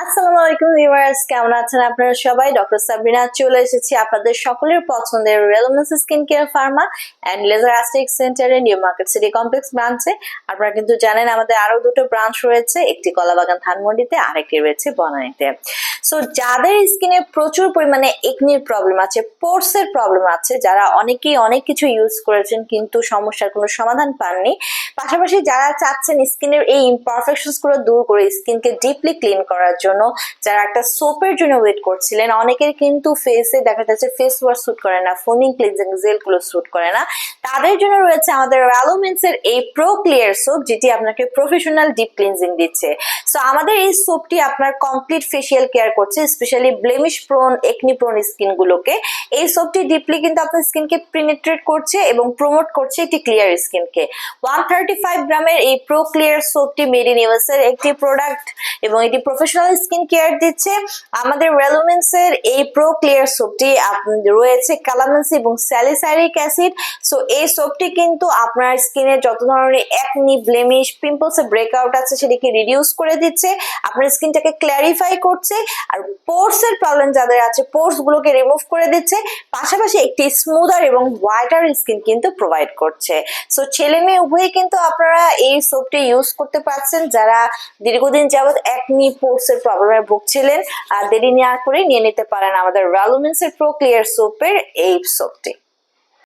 আসসালামু আলাইকুম ভিউয়ার্স, কেমন আছেন আপনারা সবাই? ডক্টর সাবরিনা চলে এসেছি আপনাদের সকলের পছন্দের রেলমেন্স skin care pharma and laser aesthetic centre New market city complex ব্রাঞ্চে। আপনারা কিন্তু জানেন আমাদের আরো দুটো ব্রাঞ্চ রয়েছে, একটি কলাবাগান ধানমন্ডিতে, আরেকটি রয়েছে বনানীতে। সো যাদের স্কিনে প্রচুর পরিমাণে একনির প্রবলেম আছে, পোর্স এর প্রবলেম আছে, যারা অনেকেই অনেক কিছু ইউজ করেছেন কিন্তু সমস্যার কোনো সমাধান পাননি, পাশাপাশি যারা চাচ্ছেন স্কিনের এই ইমপারফেকশনস গুলো দূর করে স্কিনকে ডিপলি ক্লিন করার জন্য, যারা একটা সোপের জন্য ওয়েট করছিলেন, অনেকের কিন্তু ফেসে দেখা যাচ্ছে ফেস ওয়াশ স্যুট করে না, ফোমিং ক্লিনজিং জেল গুলো স্যুট করে না, তাদের জন্য রয়েছে আমাদের ভ্যালোমেন্টস এর এই প্রো ক্লিয়ার সোপ, যেটি আপনাকে প্রফেশনাল ডিপ ক্লিনজিং দিচ্ছে। সো আমাদের এই সোপটি আপনার কমপ্লিট ফেসিয়াল কেয়ার করছে, specially blemish prone, acne prone skin গুলোকে। এই সোপটি ডিপলি কিন্তু আপনার স্কিনকে পেনিট্রেট করছে এবং প্রমোট করছে একটি ক্লিয়ার স্কিনকে। 135 গ্রামের এই প্রো ক্লিয়ার সোপটি মেড ইন ইউএস এর একটি প্রোডাক্ট এবং এটি প্রফেশনাল স্কিন কেয়ার দিচ্ছে। আমাদের রেলুমেন্স এর এই প্রো ক্লিয়ার সোপটি রয়েছে ক্যালামেন্সি এবং স্যালিসাইলিক অ্যাসিড। সো এই সোপটি কিন্তু আপনার স্কিনে যত ধরনের একনি, ব্লেমিশ, পিম্পলস এর ব্রেকআউট আছে সেটিকে রিডিউস করে দিচ্ছে, আপনার স্কিনটাকে ক্ল্যারিফাই করছে, আর পোর্স এর প্রবলেম যাদের আছে পোর্স গুলোকে রিমুভ করে দিচ্ছে, পাশাপাশি একটি স্মুদার এবং হোয়াইটার স্কিন কিন্তু প্রোভাইড করছে। সো ছেলে মেয়ে উভয়ই কিন্তু আপনারা এই সোপটি ইউজ করতে পারছেন, যারা দীর্ঘদিন যাবত একনি পোর্স এর প্রবলেমে ভুগছিলেন। আর দেরি না করে নিয়ে নিতে পারেন আমাদের ভ্যালোমেন্স এর প্রো ক্লিয়ার সোপের এই সোপটি।